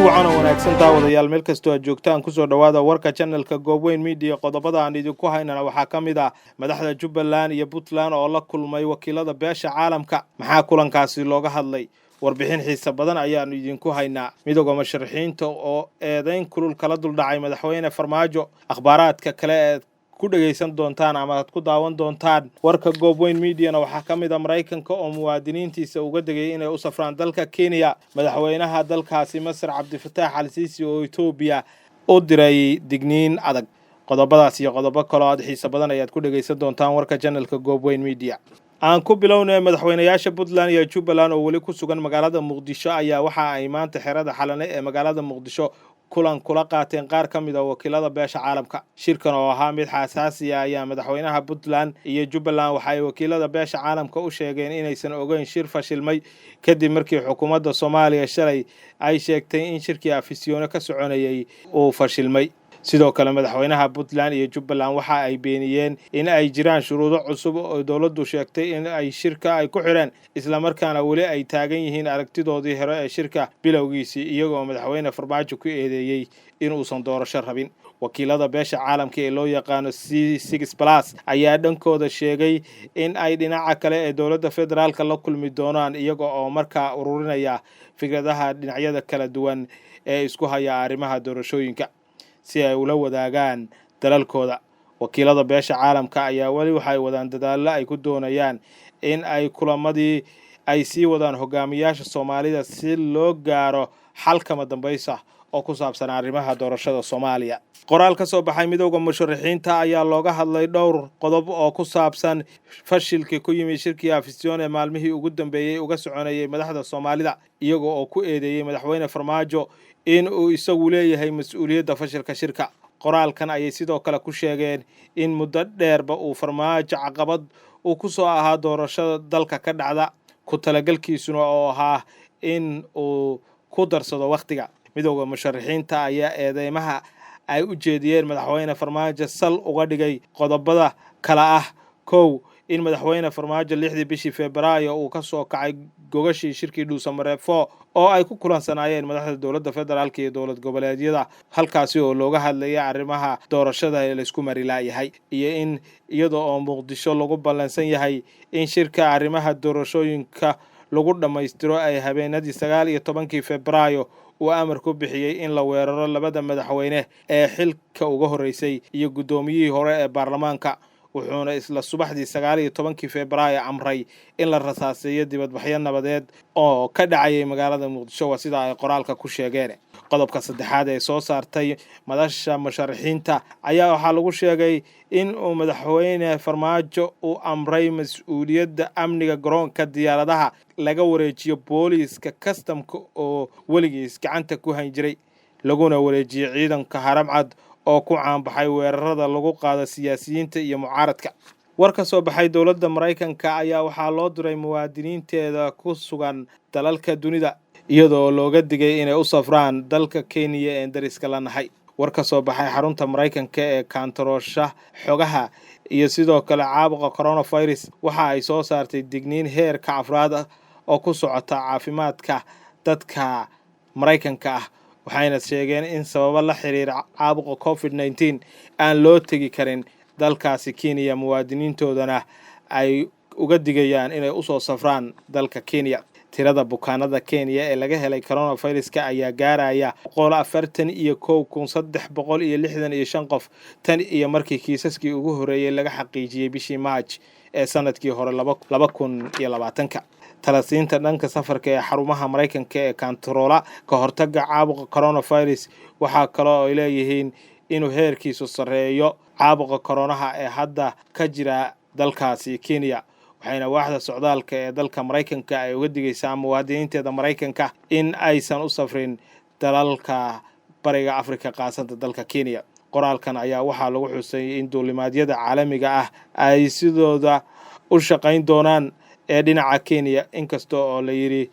wacan oo wanaagsan daawadayaal meel kastoo aad joogtaan kusoo dhawaada warka channelka Goobweyn Media qodobada aan idinku haynana waxaa ka mid ah madaxda Jubbaland iyo Puntland oo la kulmay wakiilada beesha caalamka maxaa kulankaasi looga hadlay warbixin xiisa badan ayaan idinku haynaa midowga musharaxiinta oo eedayn kulul kala duldhacay madaxweyne Farmaajo akhbaaraadka kale ee ku dhageysan doontaan ama aad ku daawan doontaan warka Goobweyn Media waxaa ka mid ah Mareykanka oo muwaadiniintiisa uga degay inay u safraan dalka Kenya madaxweynaha dalkaasi Masar Cabdifataax Al-Siisi oo Itoobiya u diray digniin adag qodobadaas iyo qodobo kale oo xiisa badan ayaad ku dhageysan doontaan warka channelka Goobweyn Media aan ku bilownay madaxweynayaasha Puntland iyo Jubbaland oo wali ku sugan magaalada Muqdisho ayaa waxa ay maanta xerada xalane ee magaalada Muqdisho kulan kula qaateen qaar ka mid ah wakiilada beesha caalamka shirkan oo ahaa mid xasaasi ah ayaa madaxweynaha Puntland iyo Jubbaland waxa ay wakiilada beesha caalamka u sheegeen inaysan ogeyn shir fashilmay kadib markii xukuumadda Soomaaliya shalay ay sheegtay in shirkii afisyoone ka soconayay uu fashilmay sidoo kale madaxweynaha Puntland iyo Jubbaland waxa ay beeniyeen in ay jiraan shuruudo cusub oo dawladdu sheegtay in ay shirka ay ku xireen isla markaana wali ay taagan yihiin aragtidoodii hore ee shirka bilowgiisii iyagoo madaxweyne Farmaajo ku eedeeyay in uusan doorasho rabin wakiilada beesha caalamka ee loo yaqaan C6+ ayaa dhankooda sheegay in ay dhinaca kale ee dawladda federaalka la kulmi doonaan iyaga oo markaa ururinaya fikradaha dhinacyada kala duwan ee isku haya arrimaha doorashooyinka si ay ula wadaagaan dalalkooda wakiilada beesha caalamka ayaa wali waxay wadaan dadaalo ay ku doonayaan in ay kulamadii ay sii wadaan hogaamiyaasha Soomaalida si loo gaaro xal kama dambaysa oo ku saabsan arrimaha doorashada Soomaaliya qoraal ka soo baxay midowga musharaxiinta ayaa looga hadlay dhowr qodob oo ku saabsan fashilkii ku yimid shirkii afisyoone maalmihii ugu dambeeyay uga soconayay madaxda Soomaalida iyaga oo ku eedeeyay madaxweyne Farmaajo in uu isagu leeyahay mas'uuliyadda fashilka shirka qoraalkan ayay sidoo kale ku sheegeen in muddo dheerba uu Farmaajo caqabad uu ku soo ahaa doorashada dalka ka dhacda ku talagalkiisuna oo ahaa in uu ku darsado waqtiga midowga musharaxiinta ayaa eedeymaha ay u jeediyeen madaxweyne Farmaajo sal uga dhigay qodobada kala ah kow in madaxweyne Farmaajo 6 bishii Febraayo uu ka soo kacay gogashii shirkii Dhuusamareeb oo ay ku kulansanaayeen madaxda dawladda federaalka iyo dawlad goboleedyada halkaasi oo looga hadlayay arrimaha doorashada ee la isku mari laayahay iyo in iyadoo oo Muqdisho lagu ballansan yahay in shirka arrimaha doorashooyinka lagu dhameystiro ay habeenadii 19 Febraayo uu amar ku bixiyay in la weeraro labada madaxweyne ee xilka uga horeysay iyo gudoomiyihii hore ee baarlamaanka wuxuuna isla subaxdii 19 Febraayo amray in la rasaaseeyo dibadbaxyo nabadeed oo ka dhacay magaalada Muqdisho sida ay qoraalka ku sheegeen qodobka saddexaad ee soo saartay madasha musharaxiinta ayaa waxa lagu sheegay in uu madaxweyne Farmaajo uu amray mas'uuliyadda amniga garoonka diyaaradaha laga wareejiyo booliiska customka oo waligiis gacanta ku hayn jiray laguna wareejiyo ciidanka haramcad oo ku caanbaxay weerarada lagu qaado siyaasiyiinta iyo mucaaradka war ka soo baxay dawladda Mareykanka ayaa waxaa loo diray muwaadiniinteeda ku sugan dalalka dunida iyadoo looga digay inay u safraan dalka Kenya ee dariska la nahay war ka soo baxay xarunta Mareykanka ee kantaroosha xogaha iyo sidoo kale caabuqa coronavirus waxa ay soo saartay digniin heerka afraad ah oo ku socota caafimaadka dadka Mareykanka ah waxayna sheegeen in sabab la xiriira caabuqa COVID-19 aan loo tagi karin dalkaasi Kenya muwaadiniintoodana ay uga digayaan inay u soo safraan dalka Kenya tirada bukaanada Kenya ee laga helay coronavirus-ka ayaa gaaraya 141,365 qof tan iyo markii kiisaskii ugu horeeyay laga xaqiijiyay bishii March ee sanadkii hore 2020 talasiinta dhanka safarka ee xarumaha Mareykanka ee kantaroola ka hortagga caabuqa coronavirus waxa kale oo ay leeyihiin inuu heerkiisu sareeyo caabuqa koronaha ee hadda ka jira dalkaasi Kenya waxayna waaxda socdaalka ee dalka Mareykanka ay uga digaysaa muwaadiniinteeda Mareykanka in aysan u safrin dalalka bariga Afrika qaasada dalka Kenya qoraalkan ayaa waxaa lagu xusay in duulimaadyada caalamiga ah ay sidooda u shaqayn doonaan ee dhinaca Kenya inkastoo oo la yiri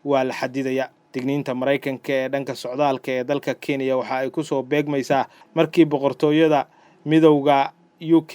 waa la xadidaya digniinta Mareykanka ee dhanka socdaalka ee dalka Kenya waxa ay ku soo beegmaysaa markii boqortooyada midowga UK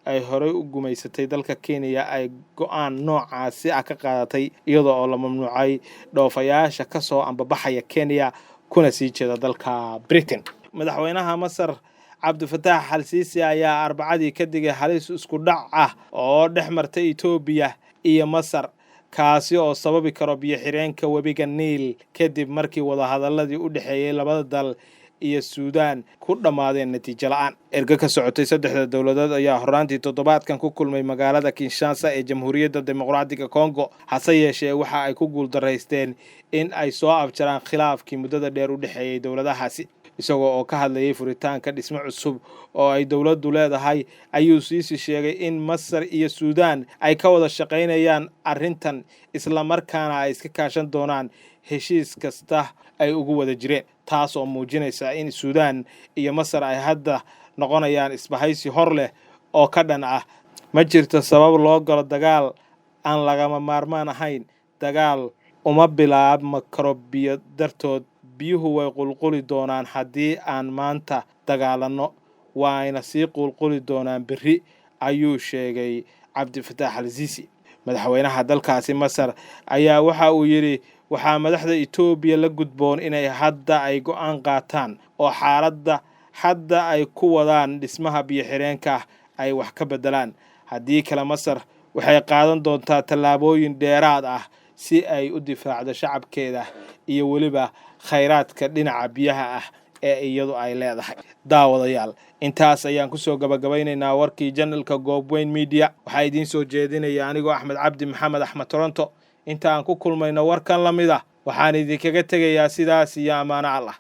ay hore u gumaysatay dalka Kenya ay go'aan noocaasi ah ka qaadatay iyadoo oo la mamnuucay dhoofayaasha ka soo ambabaxaya Kenya kuna sii jeeda dalka Britain. Madaxweynaha Masar Cabdifataax Al-Siisi ayaa Arbacadii ka digay halis isku dhac ah oo dhex martay Itoobiya iyo Masar kaasi oo sababi karo biyo xireenka webiga Niil kadib markii wadahadaladii u dhaxeeyay labada dal iyo Suudaan ku dhamaadeen natiijo la'aan. Erga ka socotay saddexda dawladood ayaa horaantii toddobaadkan ku kulmay magaalada Kinshasa ee Jamhuuriyadda Dimuqraadiga Kongo, hase yeeshee waxa ay ku guuldareysteen in ay soo afjaraan khilaafkii muddada dheer u dhaxeeyay dawladahaasi. Isagoo oo ka hadlayay furitaanka dhismo cusub oo ay dawladdu leedahay ayuu Siisi sheegay in Masar iyo Suudaan ay ka wada shaqaynayaan arrintan isla markaana ay iska kaashan doonaan heshiis kasta ay ugu wada jireen, taas oo muujinaysa in Suudaan iyo Masar ay hadda noqonayaan isbahaysi hor leh oo ka dhan ah. Ma jirto sabab loo galo dagaal aan lagama maarmaan ahayn. Dagaal uma bilaabma karo biyo dartood. Biyuhu way qulquli doonaan haddii aan maanta dagaalanno, waayna sii qulquli doonaan berri, ayuu sheegay Cabdifataax Al-Siisi. Madaxweynaha dalkaasi Masar ayaa waxa uu yidhi waxaa madaxda Itoobiya la gudboon inay hadda ay go'aan qaataan oo xaaladda hadda ay ku wadaan dhismaha biyo xireenka ay wax ka bedelaan. Haddii kale Masar waxay qaadan doontaa tallaabooyin dheeraad ah si ay u difaacdo shacabkeeda iyo weliba khayraadka dhinaca biyaha ah ee iyadu ay leedahay. Daawadayaal, intaas ayaan ku soo gabagabeynaynaa warkii channelka Goobweyn Media. Waxaa idiin soo jeedinaya anigoo Axmed Cabdi Maxamed Axmed Toronto. Inta aan ku kulmayno warkan la mid ah waxaan idinkaga tegayaa sidaas iyo amaano Allah.